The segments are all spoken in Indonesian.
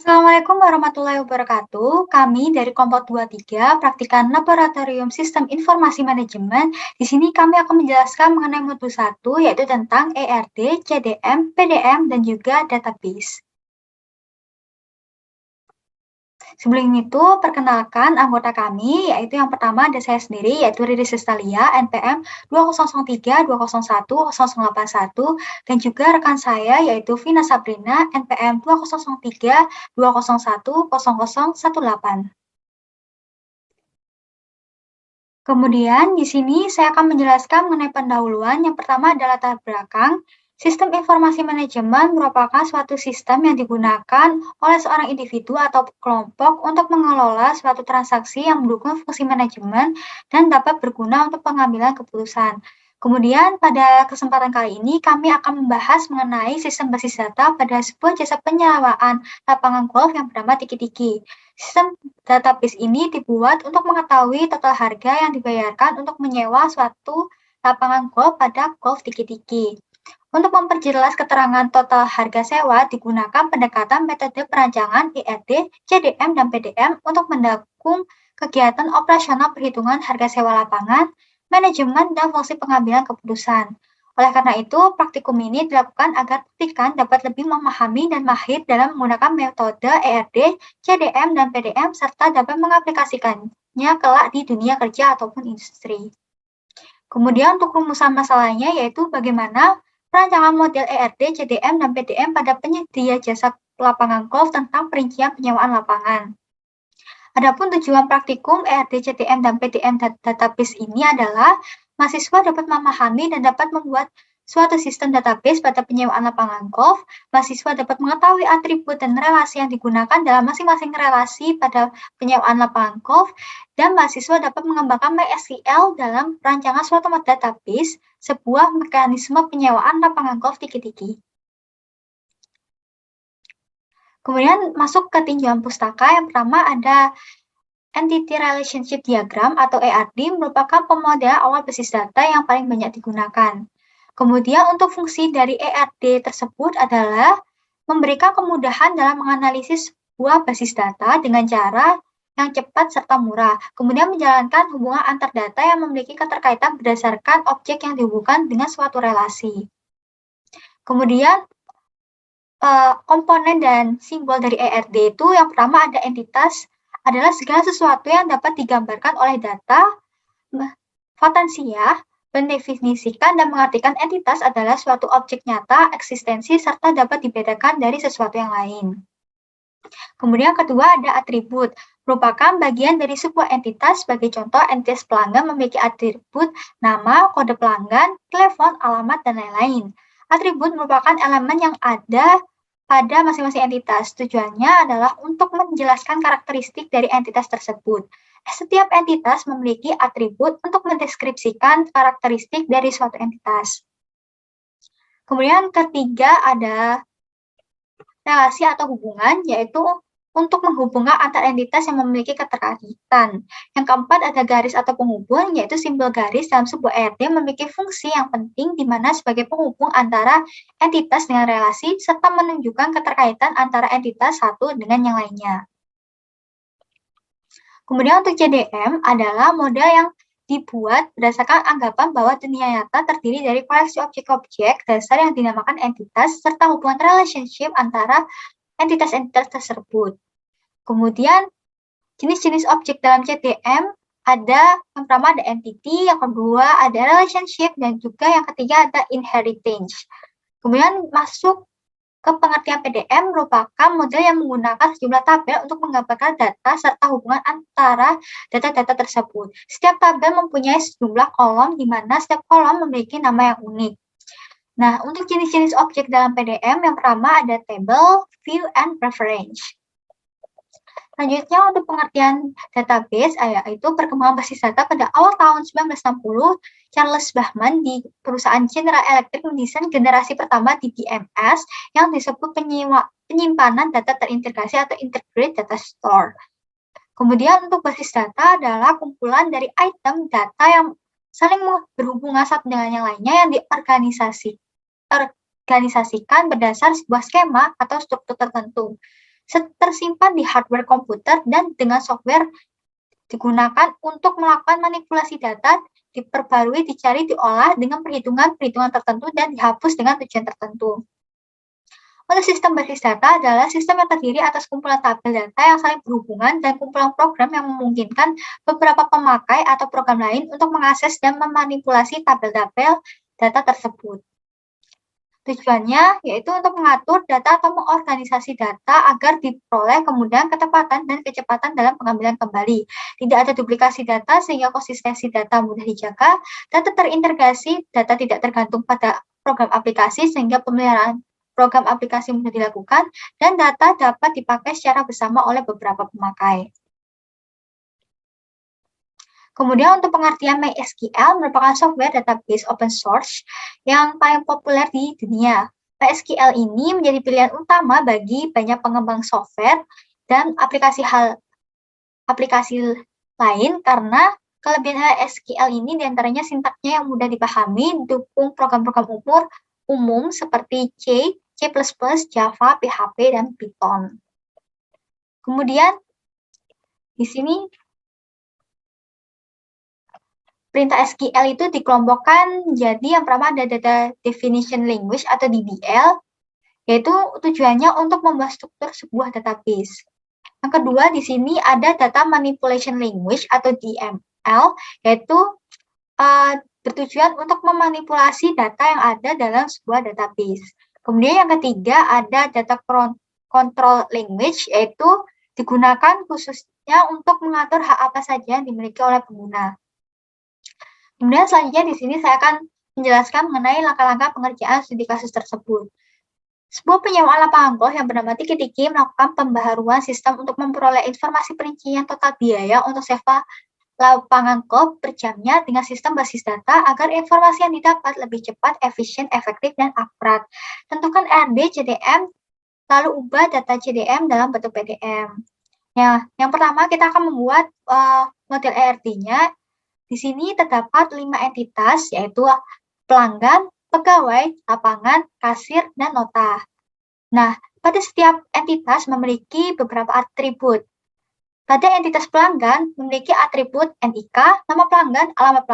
Assalamualaikum warahmatullahi wabarakatuh. Kami dari Kelompok 23 Praktikan Laboratorium Sistem Informasi Manajemen. Di sini kami akan menjelaskan mengenai modul 1 yaitu tentang ERD, CDM, PDM, dan juga database. Sebelum itu, perkenalkan anggota kami, yaitu yang pertama ada saya sendiri, yaitu Riri Sistalia, NPM 2003-201-0081, dan juga rekan saya, yaitu Vina Sabrina, NPM 2003-201-0018. Kemudian di sini saya akan menjelaskan mengenai pendahuluan. Yang pertama adalah latar belakang. Sistem informasi manajemen merupakan suatu sistem yang digunakan oleh seorang individu atau kelompok untuk mengelola suatu transaksi yang mendukung fungsi manajemen dan dapat berguna untuk pengambilan keputusan. Kemudian pada kesempatan kali ini kami akan membahas mengenai sistem basis data pada sebuah jasa penyewaan lapangan golf yang bernama Tiki-Tiki. Sistem database ini dibuat untuk mengetahui total harga yang dibayarkan untuk menyewa suatu lapangan golf pada golf Tiki-Tiki. Untuk memperjelas keterangan total harga sewa, digunakan pendekatan metode perancangan ERD, CDM, dan PDM untuk mendukung kegiatan operasional perhitungan harga sewa lapangan, manajemen, dan fungsi pengambilan keputusan. Oleh karena itu, praktikum ini dilakukan agar praktikan dapat lebih memahami dan mahir dalam menggunakan metode ERD, CDM, dan PDM, serta dapat mengaplikasikannya kelak di dunia kerja ataupun industri. Kemudian untuk rumusan masalahnya yaitu bagaimana perancangan model ERD, CDM, dan PDM pada penyedia jasa lapangan golf tentang perincian penyewaan lapangan. Adapun tujuan praktikum ERD, CTM, dan PTM database ini adalah mahasiswa dapat memahami dan dapat membuat suatu sistem database pada penyewaan lapangan golf. Mahasiswa dapat mengetahui atribut dan relasi yang digunakan dalam masing-masing relasi pada penyewaan lapangan golf, dan mahasiswa dapat mengembangkan MySQL dalam rancangan suatu database, sebuah mekanisme penyewaan lapangan golf Tiki-Tiki. Kemudian masuk ke tinjauan pustaka. Yang pertama ada Entity Relationship Diagram atau ERD merupakan pemodelan awal basis data yang paling banyak digunakan. Kemudian untuk fungsi dari ERD tersebut adalah memberikan kemudahan dalam menganalisis sebuah basis data dengan cara yang cepat serta murah. Kemudian menjalankan hubungan antar data yang memiliki keterkaitan berdasarkan objek yang dihubungkan dengan suatu relasi. Kemudian komponen dan simbol dari ERD itu yang pertama ada entitas, adalah segala sesuatu yang dapat digambarkan oleh data. Vatansiah mendefinisikan dan mengartikan entitas adalah suatu objek nyata, eksistensi, serta dapat dibedakan dari sesuatu yang lain. Kemudian kedua ada atribut, merupakan bagian dari sebuah entitas. Sebagai contoh, entitas pelanggan memiliki atribut nama, kode pelanggan, telepon, alamat, dan lain-lain. Atribut merupakan elemen yang ada pada masing-masing entitas. Tujuannya adalah untuk menjelaskan karakteristik dari entitas tersebut. Setiap entitas memiliki atribut untuk mendeskripsikan karakteristik dari suatu entitas. Kemudian ketiga ada relasi atau hubungan, yaitu untuk menghubungkan antar entitas yang memiliki keterkaitan. Yang keempat ada garis atau penghubung, yaitu simbol garis dalam sebuah ERD memiliki fungsi yang penting di mana sebagai penghubung antara entitas dengan relasi serta menunjukkan keterkaitan antara entitas satu dengan yang lainnya. Kemudian untuk CDM adalah model yang dibuat berdasarkan anggapan bahwa dunia nyata terdiri dari koleksi objek-objek dasar yang dinamakan entitas serta hubungan relationship antara entitas-entitas tersebut. Kemudian jenis-jenis objek dalam CDM ada yang pertama ada entity, yang kedua ada relationship, dan juga yang ketiga ada inheritance. Kemudian masuk ke pengertian PDM merupakan model yang menggunakan sejumlah tabel untuk menggambarkan data serta hubungan antara data-data tersebut. Setiap tabel mempunyai sejumlah kolom di mana setiap kolom memiliki nama yang unik. Nah, untuk jenis-jenis objek dalam PDM yang pertama ada table, view, and reference. Selanjutnya untuk pengertian database, yaitu perkembangan basis data pada awal tahun 1960, Charles Bachman di perusahaan General Electric mendesain generasi pertama DBMS yang disebut penyimpanan data terintegrasi atau Integrated Data Store. Kemudian untuk basis data adalah kumpulan dari item data yang saling berhubungan satu dengan yang lainnya yang diorganisasikan berdasar sebuah skema atau struktur tertentu. tersimpan di hardware komputer dan dengan software digunakan untuk melakukan manipulasi data, diperbarui, dicari, diolah dengan perhitungan-perhitungan tertentu dan dihapus dengan tujuan tertentu. Untuk sistem basis data adalah sistem yang terdiri atas kumpulan tabel data yang saling berhubungan dan kumpulan program yang memungkinkan beberapa pemakai atau program lain untuk mengakses dan memanipulasi tabel-tabel data tersebut. Tujuannya yaitu untuk mengatur data atau mengorganisasi data agar diperoleh kemudahan, ketepatan, dan kecepatan dalam pengambilan kembali. Tidak ada duplikasi data sehingga konsistensi data mudah dijaga, data terintegrasi, data tidak tergantung pada program aplikasi sehingga pemeliharaan program aplikasi mudah dilakukan, dan data dapat dipakai secara bersama oleh beberapa pemakai. Kemudian untuk pengertian MySQL merupakan software database open source yang paling populer di dunia. MySQL ini menjadi pilihan utama bagi banyak pengembang software dan aplikasi lain karena kelebihan MySQL ini diantaranya sintaksnya yang mudah dipahami, dukung program-program umum seperti C, C++, Java, PHP, dan Python. Kemudian di sini perintah SQL itu dikelompokkan jadi yang pertama ada Data Definition Language atau DDL, yaitu tujuannya untuk membuat struktur sebuah database. Yang kedua di sini ada Data Manipulation Language atau DML, yaitu bertujuan untuk memanipulasi data yang ada dalam sebuah database. Kemudian yang ketiga ada Data Control Language, yaitu digunakan khususnya untuk mengatur hak apa saja yang dimiliki oleh pengguna. Kemudian selanjutnya di sini saya akan menjelaskan mengenai langkah-langkah pengerjaan studi kasus tersebut. Sebuah penyewaan lapangan golf yang bernama Tiki-Tiki melakukan pembaharuan sistem untuk memperoleh informasi perincian total biaya untuk sewa lapangan golf per jamnya dengan sistem basis data agar informasi yang didapat lebih cepat, efisien, efektif, dan akurat. Tentukan RD, CDM, lalu ubah data CDM dalam bentuk PDM. Nah, yang pertama kita akan membuat model ERD-nya. Di sini terdapat 5 entitas, yaitu pelanggan, pegawai, lapangan, kasir, dan nota. Nah, pada setiap entitas memiliki beberapa atribut. Pada entitas pelanggan memiliki atribut NIK, nama pelanggan, alamat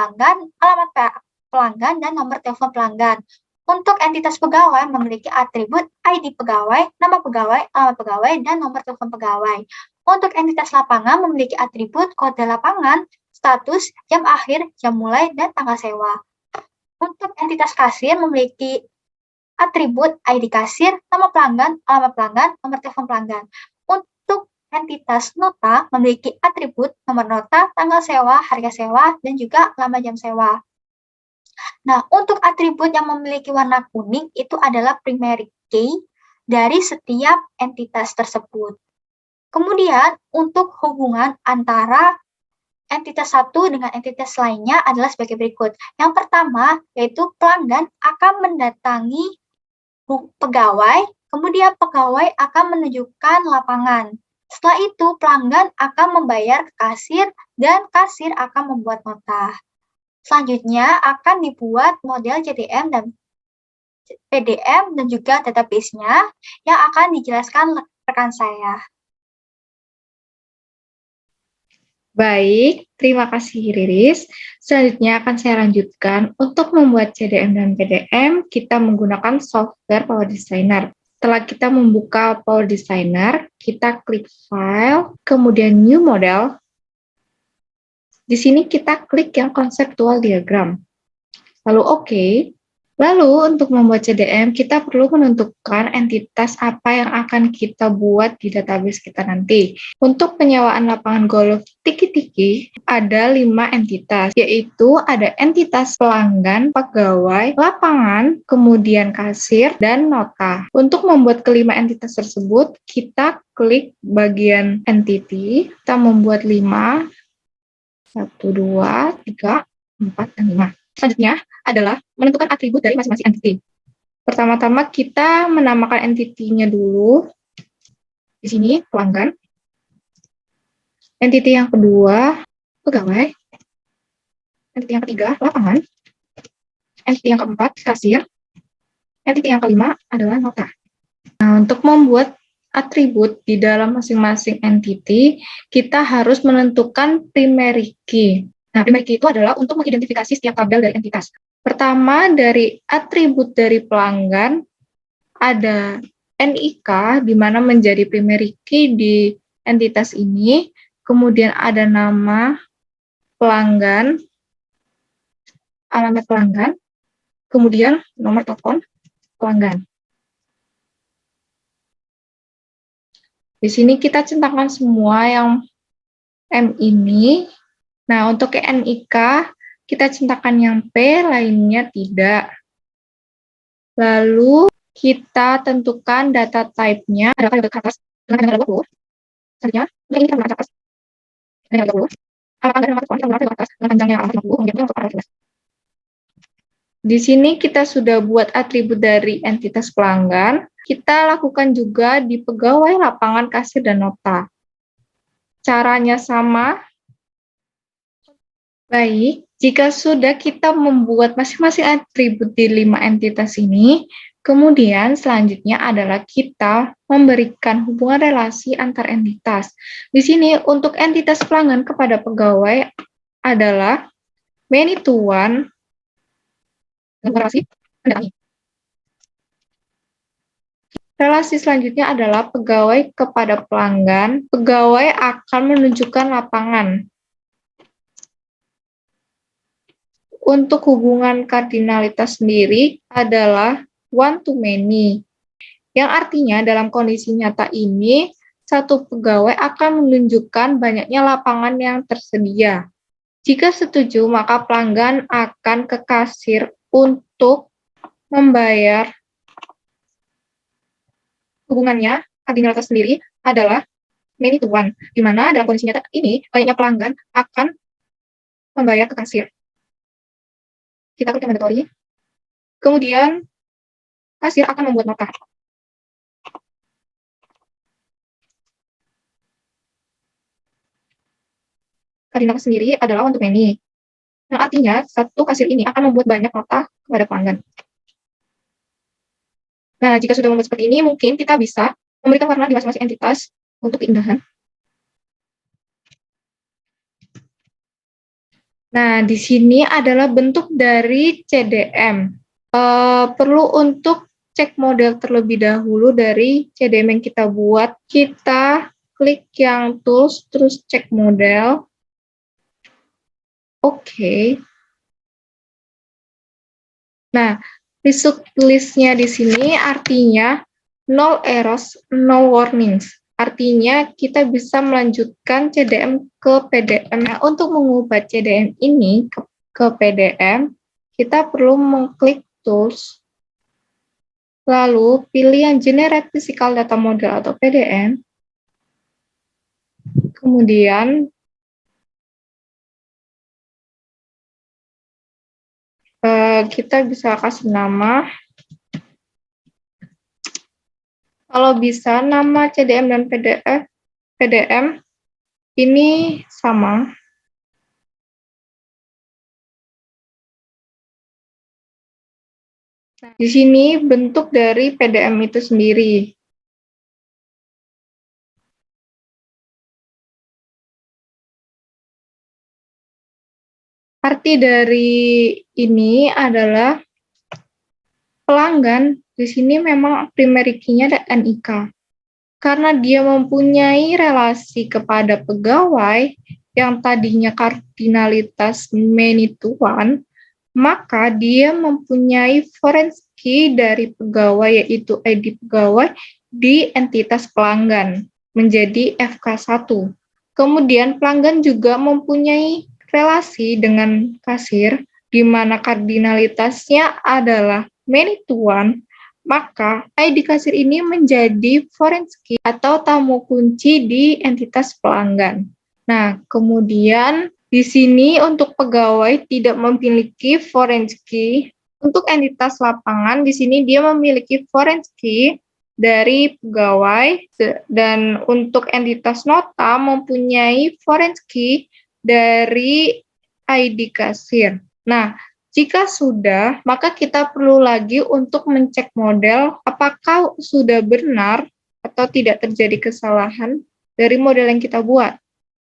pelanggan, dan nomor telepon pelanggan. Untuk entitas pegawai memiliki atribut ID pegawai, nama pegawai, alamat pegawai, dan nomor telepon pegawai. Untuk entitas lapangan memiliki atribut kode lapangan, status, jam akhir, jam mulai, dan tanggal sewa. Untuk entitas kasir memiliki atribut ID kasir, nama pelanggan, alamat pelanggan, nomor telepon pelanggan. Untuk entitas nota memiliki atribut nomor nota, tanggal sewa, harga sewa, dan juga lama jam sewa. Nah, untuk atribut yang memiliki warna kuning itu adalah primary key dari setiap entitas tersebut. Kemudian, untuk hubungan antara entitas satu dengan entitas lainnya adalah sebagai berikut. Yang pertama, yaitu pelanggan akan mendatangi pegawai, kemudian pegawai akan menunjukkan lapangan. Setelah itu, pelanggan akan membayar ke kasir, dan kasir akan membuat nota. Selanjutnya, akan dibuat model CDM dan PDM dan juga database-nya yang akan dijelaskan rekan saya. Baik, terima kasih Riris. Selanjutnya akan saya lanjutkan. Untuk membuat CDM dan PDM, kita menggunakan software Power Designer. Setelah kita membuka Power Designer, kita klik File, kemudian New Model. Di sini kita klik yang Conceptual Diagram. Lalu OK. Lalu untuk membuat CDM, kita perlu menentukan entitas apa yang akan kita buat di database kita nanti. Untuk penyewaan lapangan golf Tiki-Tiki, ada 5 entitas, yaitu ada entitas pelanggan, pegawai, lapangan, kemudian kasir, dan nota. Untuk membuat kelima entitas tersebut, kita klik bagian entity, kita membuat 5, 1, 2, 3, 4, dan 5. Selanjutnya adalah menentukan atribut dari masing-masing entity. Pertama-tama kita menamakan entity-nya dulu. Di sini pelanggan. Entity yang kedua pegawai. Entity yang ketiga lapangan. Entity yang keempat kasir. Entity yang kelima adalah nota. Nah, untuk membuat atribut di dalam masing-masing entity, kita harus menentukan primary key. Nah, primary key itu adalah untuk mengidentifikasi setiap tabel dari entitas. Pertama, dari atribut dari pelanggan, ada NIK, di mana menjadi primary key di entitas ini. Kemudian ada nama pelanggan, alamat pelanggan, kemudian nomor telepon pelanggan. Di sini kita centangkan semua yang M ini. Nah, untuk NIK, kita centangkan yang P, lainnya tidak. Lalu, kita tentukan data type-nya. Ada variabel ke atas dengan tanggal 20. Selanjutnya, ini kita menggunakan atas dengan tanggal 20. Alamat dan nomor telepon kita menggunakan atas dengan panjangnya alamat 50, kemudian untuk arah 13. Di sini kita sudah buat atribut dari entitas pelanggan. Kita lakukan juga di pegawai lapangan kasir dan nota. Caranya sama. Baik, jika sudah kita membuat masing-masing atribut di 5 entitas ini, kemudian selanjutnya adalah kita memberikan hubungan relasi antar entitas. Di sini untuk entitas pelanggan kepada pegawai adalah many to one, relasi mendatangi. Relasi selanjutnya adalah pegawai kepada pelanggan. Pegawai akan menunjukkan lapangan. Untuk hubungan kardinalitas sendiri adalah one to many, yang artinya dalam kondisi nyata ini, satu pegawai akan menunjukkan banyaknya lapangan yang tersedia. Jika setuju, maka pelanggan akan ke kasir untuk membayar. Hubungannya, kardinalitas sendiri adalah many to one, di mana dalam kondisi nyata ini, banyaknya pelanggan akan membayar ke kasir. Kita klik mandatory. Kemudian, kasir akan membuat nota. Kardinalitas sendiri adalah untuk many. Yang artinya, satu kasir ini akan membuat banyak nota kepada pelanggan. Nah, jika sudah membuat seperti ini, mungkin kita bisa memberikan warna di masing-masing entitas untuk keindahan. Nah, di sini adalah bentuk dari CDM. Perlu untuk cek model terlebih dahulu dari CDM yang kita buat. Kita klik yang tools, terus cek model. Oke. Nah, result list-nya di sini artinya no errors, no warnings. Artinya kita bisa melanjutkan CDM ke PDM. Nah, untuk mengubah CDM ini ke PDM, kita perlu mengklik Tools, lalu pilih yang Generate Physical Data Model atau PDM, kemudian kita bisa kasih nama. Kalau bisa, nama CDM dan PDM ini sama. Di sini bentuk dari PDM itu sendiri. Arti dari ini adalah pelanggan di sini memang primary key-nya ada NIK. Karena dia mempunyai relasi kepada pegawai yang tadinya kardinalitas many to one, maka dia mempunyai foreign key dari pegawai, yaitu ID pegawai di entitas pelanggan, menjadi FK1. Kemudian pelanggan juga mempunyai relasi dengan kasir, di mana kardinalitasnya adalah many to one, maka ID kasir ini menjadi foreign key atau tamu kunci di entitas pelanggan. Nah, kemudian di sini untuk pegawai tidak memiliki foreign key. Untuk entitas lapangan di sini dia memiliki foreign key dari pegawai, dan untuk entitas nota mempunyai foreign key dari ID kasir. Nah, jika sudah, maka kita perlu lagi untuk mencek model apakah sudah benar atau tidak terjadi kesalahan dari model yang kita buat.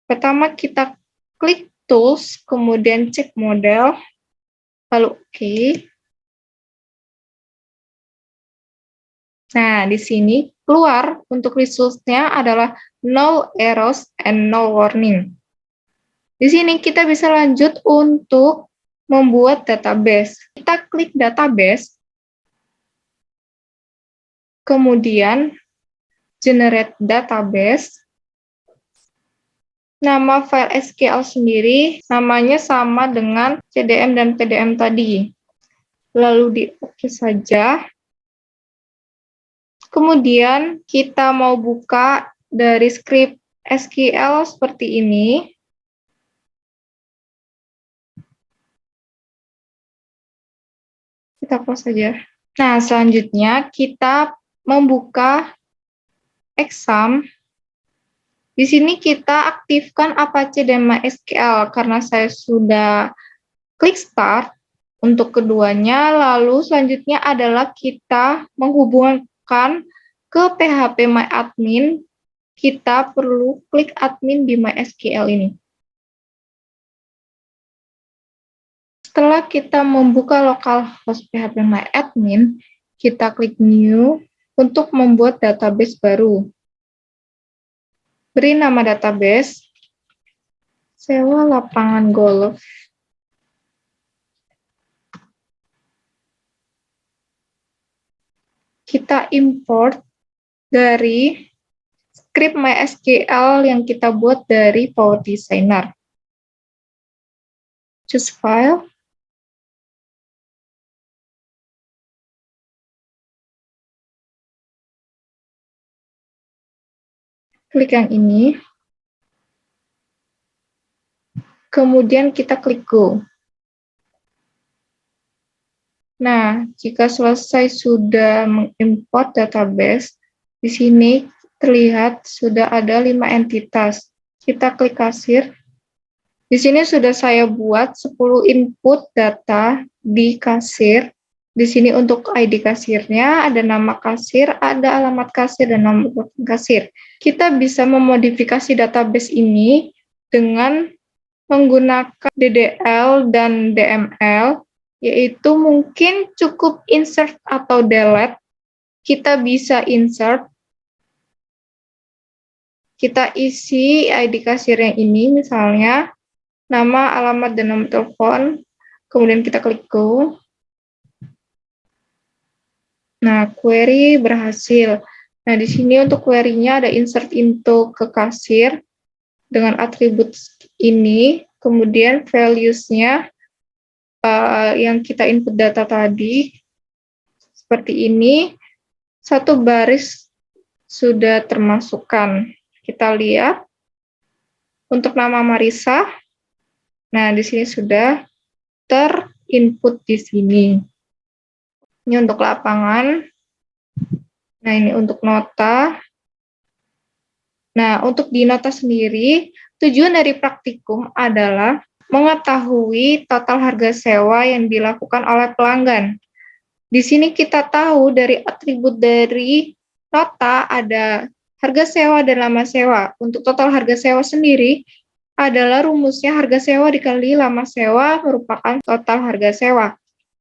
Pertama kita klik Tools, kemudian cek model, lalu oke. Nah, di sini keluar untuk results-nya adalah no errors and no warning. Di sini kita bisa lanjut untuk membuat database. Kita klik database, kemudian generate database. Nama file SQL sendiri namanya sama dengan CDM dan PDM tadi. Lalu di oke saja. Kemudian kita mau buka dari script SQL seperti ini. Kita close saja. Nah, selanjutnya kita membuka exam. Di sini kita aktifkan Apache dan MySQL karena saya sudah klik start untuk keduanya. Lalu selanjutnya adalah kita menghubungkan ke phpMyAdmin. Kita perlu klik admin di MySQL ini. Setelah kita membuka localhost phpMyAdmin, kita klik new untuk membuat database baru. Beri nama database, sewa lapangan golf. Kita import dari script MySQL yang kita buat dari Power Designer. Choose file. Klik yang ini. Kemudian kita klik Go. Nah, jika selesai sudah mengimport database, di sini terlihat sudah ada 5 entitas. Kita klik kasir. Di sini sudah saya buat 10 input data di kasir. Di sini untuk ID kasirnya, ada nama kasir, ada alamat kasir, dan nomor kasir. Kita bisa memodifikasi database ini dengan menggunakan DDL dan DML, yaitu mungkin cukup insert atau delete. Kita bisa insert, kita isi ID kasir yang ini, misalnya nama, alamat, dan nomor telepon, kemudian kita klik Go. Nah, query berhasil. Nah, di sini untuk query-nya ada insert into ke kasir dengan atribut ini, kemudian values-nya yang kita input data tadi, seperti ini, satu baris sudah termasukkan. Kita lihat, untuk nama Marisa, nah di sini sudah terinput di sini. Ini untuk lapangan. Nah, ini untuk nota. Nah, untuk di nota sendiri, tujuan dari praktikum adalah mengetahui total harga sewa yang dilakukan oleh pelanggan. Di sini kita tahu dari atribut dari nota ada harga sewa dan lama sewa. Untuk total harga sewa sendiri adalah rumusnya harga sewa dikali lama sewa merupakan total harga sewa.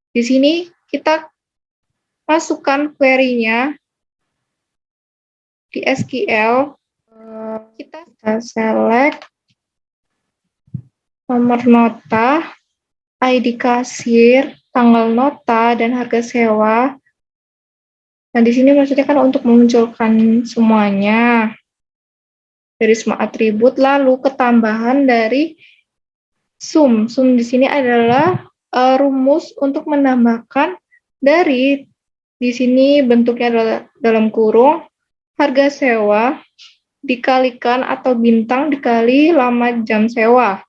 Di sini kita masukkan query-nya di SQL. Kita select nomor nota, ID kasir, tanggal nota, dan harga sewa. Nah, di sini maksudnya kan untuk memunculkan semuanya dari semua atribut, lalu ketambahan dari sum. Sum di sini adalah rumus untuk menambahkan dari di sini bentuknya adalah dalam kurung harga sewa dikalikan atau bintang dikali lama jam sewa.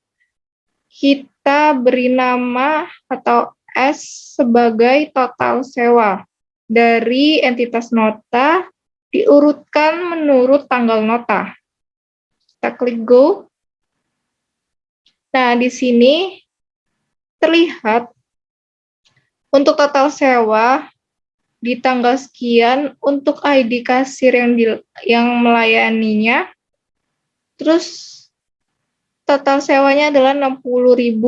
Kita beri nama atau S sebagai total sewa. Dari entitas nota diurutkan menurut tanggal nota. Kita klik Go. Nah, di sini terlihat untuk total sewa di tanggal sekian untuk ID kasir yang melayaninya. Terus total sewanya adalah 60.000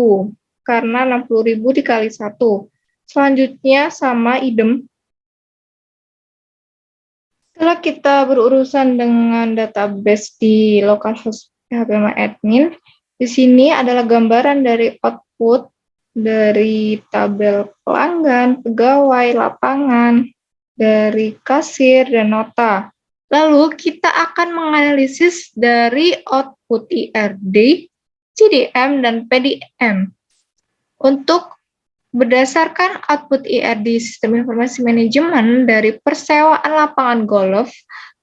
karena 60.000 dikali 1. Selanjutnya sama idem. Setelah kita berurusan dengan database di localhost phpMyAdmin, di sini adalah gambaran dari output dari tabel pelanggan, pegawai, lapangan, dari kasir, dan nota. Lalu kita akan menganalisis dari output IRD, CDM, dan PDM. Untuk berdasarkan output IRD Sistem Informasi Manajemen dari persewaan lapangan golf,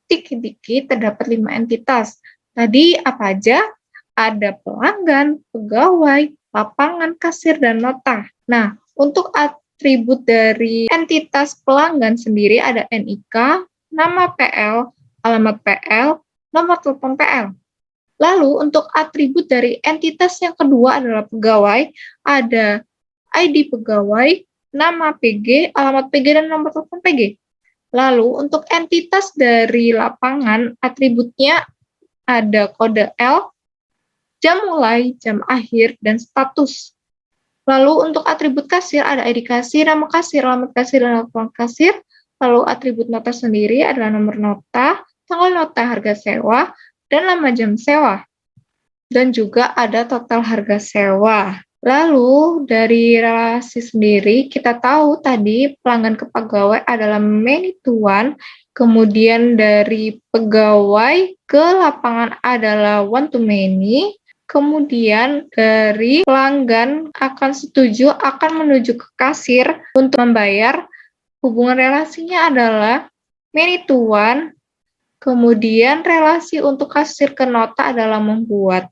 Tiki-Tiki terdapat 5 entitas. Tadi apa aja? Ada pelanggan, pegawai, lapangan, kasir, dan nota. Nah, untuk atribut dari entitas pelanggan sendiri ada NIK, nama PL, alamat PL, nomor telepon PL. Lalu untuk atribut dari entitas yang kedua adalah pegawai, ada ID pegawai, nama PG, alamat PG, dan nomor telepon PG. Lalu untuk entitas dari lapangan, atributnya ada kode L, jam mulai, jam akhir, dan status. Lalu untuk atribut kasir ada ID kasir, nama kasir, alamat kasir, dan telepon kasir. Lalu atribut nota sendiri adalah nomor nota, tanggal nota, harga sewa, dan nama jam sewa. Dan juga ada total harga sewa. Lalu dari relasi sendiri kita tahu tadi pelanggan ke pegawai adalah many to one, kemudian dari pegawai ke lapangan adalah one to many, kemudian dari pelanggan akan setuju akan menuju ke kasir untuk membayar, hubungan relasinya adalah many to one, kemudian relasi untuk kasir ke nota adalah membuat.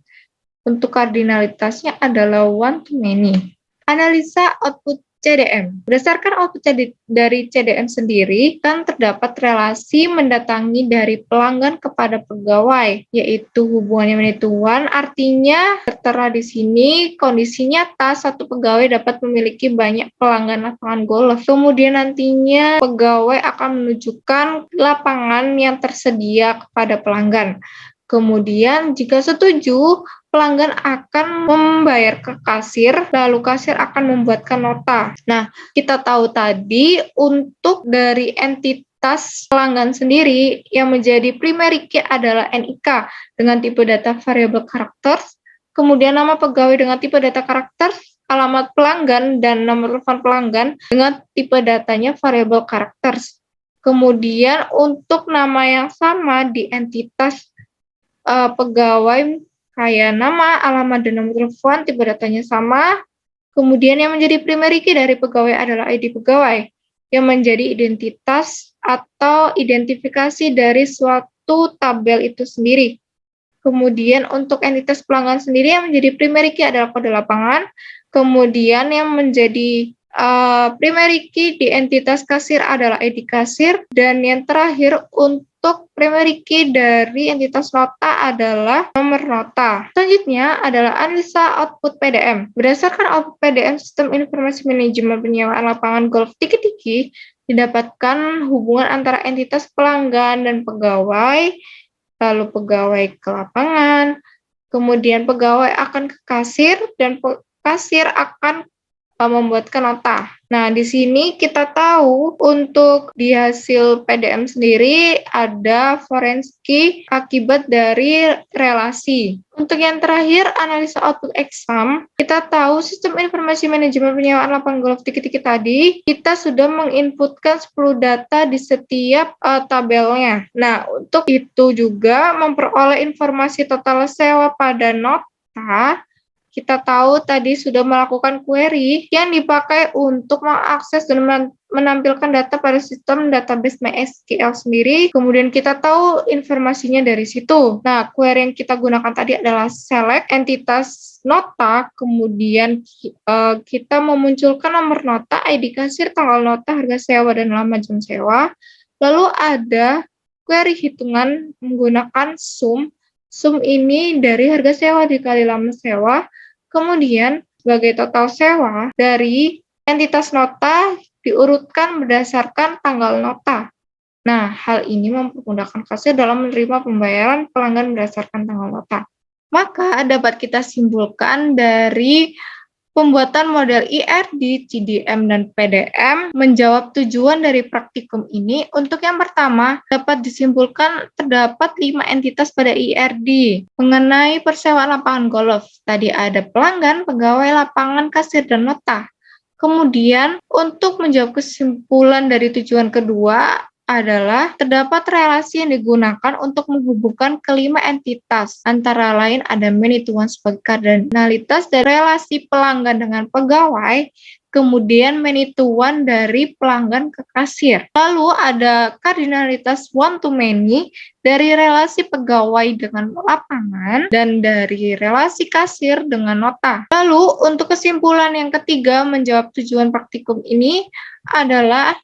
Untuk kardinalitasnya adalah one to many. Analisa output CDM. Berdasarkan output dari CDM sendiri, kan terdapat relasi mendatangi dari pelanggan kepada pegawai, yaitu hubungannya many to one, artinya tertera di sini kondisi nyata satu pegawai dapat memiliki banyak pelanggan lapangan golf. Kemudian nantinya pegawai akan menunjukkan lapangan yang tersedia kepada pelanggan. Kemudian jika setuju, pelanggan akan membayar ke kasir, lalu kasir akan membuatkan nota. Nah, kita tahu tadi untuk dari entitas pelanggan sendiri yang menjadi primary key adalah NIK dengan tipe data variable characters, kemudian nama pegawai dengan tipe data characters, alamat pelanggan, dan nomor telepon pelanggan dengan tipe datanya variable characters. Kemudian untuk nama yang sama di entitas pegawai kayak nama, alamat, dan nomor telepon, tipe datanya sama. Kemudian yang menjadi primary key dari pegawai adalah ID pegawai, yang menjadi identitas atau identifikasi dari suatu tabel itu sendiri. Kemudian untuk entitas pelanggan sendiri yang menjadi primary key adalah kode lapangan. Kemudian yang menjadi primary key di entitas kasir adalah ID kasir. Dan yang terakhir untuk primary key dari entitas nota adalah nomor nota. Selanjutnya adalah analisa output PDM. Berdasarkan output PDM Sistem Informasi Manajemen Penyewaan Lapangan Golf Tiki-Tiki, didapatkan hubungan antara entitas pelanggan dan pegawai, lalu pegawai ke lapangan, kemudian pegawai akan ke kasir, dan kasir akan membuatkan nota. Nah, di sini kita tahu untuk di hasil PDM sendiri ada foreign key akibat dari relasi. Untuk yang terakhir, analisa output exam, kita tahu sistem informasi manajemen penyewaan lapangan golf Tiki-Tiki tadi, kita sudah menginputkan 10 data di setiap tabelnya. Nah, untuk itu juga memperoleh informasi total sewa pada nota. Kita tahu tadi sudah melakukan query yang dipakai untuk mengakses dan menampilkan data pada sistem database MySQL sendiri. Kemudian kita tahu informasinya dari situ. Nah, query yang kita gunakan tadi adalah select entitas nota, kemudian kita memunculkan nomor nota, ID kasir, tanggal nota, harga sewa, dan lama jam sewa. Lalu ada query hitungan menggunakan sum. Sum ini dari harga sewa dikali lama sewa. Kemudian, sebagai total sewa dari entitas nota diurutkan berdasarkan tanggal nota. Nah, hal ini mempermudahkan kasir dalam menerima pembayaran pelanggan berdasarkan tanggal nota. Maka dapat kita simpulkan dari pembuatan model IRD, CDM, dan PDM menjawab tujuan dari praktikum ini. Untuk yang pertama, dapat disimpulkan terdapat 5 entitas pada IRD. Mengenai persewaan lapangan golf, tadi ada pelanggan, pegawai lapangan, kasir, dan nota. Kemudian, untuk menjawab kesimpulan dari tujuan kedua, adalah terdapat relasi yang digunakan untuk menghubungkan kelima entitas. Antara lain ada many to one sebagai kardinalitas dari relasi pelanggan dengan pegawai, kemudian many to one dari pelanggan ke kasir. Lalu ada kardinalitas one to many dari relasi pegawai dengan lapangan dan dari relasi kasir dengan nota. Lalu untuk kesimpulan yang ketiga menjawab tujuan praktikum ini adalah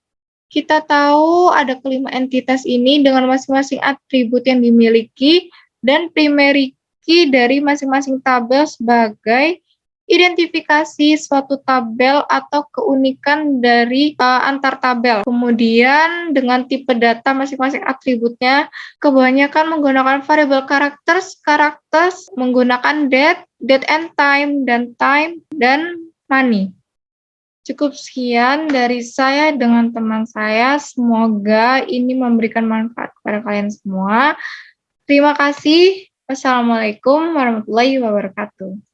kita tahu ada kelima entitas ini dengan masing-masing atribut yang dimiliki dan primary key dari masing-masing tabel sebagai identifikasi suatu tabel atau keunikan dari antar tabel. Kemudian dengan tipe data masing-masing atributnya kebanyakan menggunakan variabel characters menggunakan date and time, dan money. Cukup sekian dari saya dengan teman saya. Semoga ini memberikan manfaat kepada kalian semua. Terima kasih. Wassalamualaikum warahmatullahi wabarakatuh.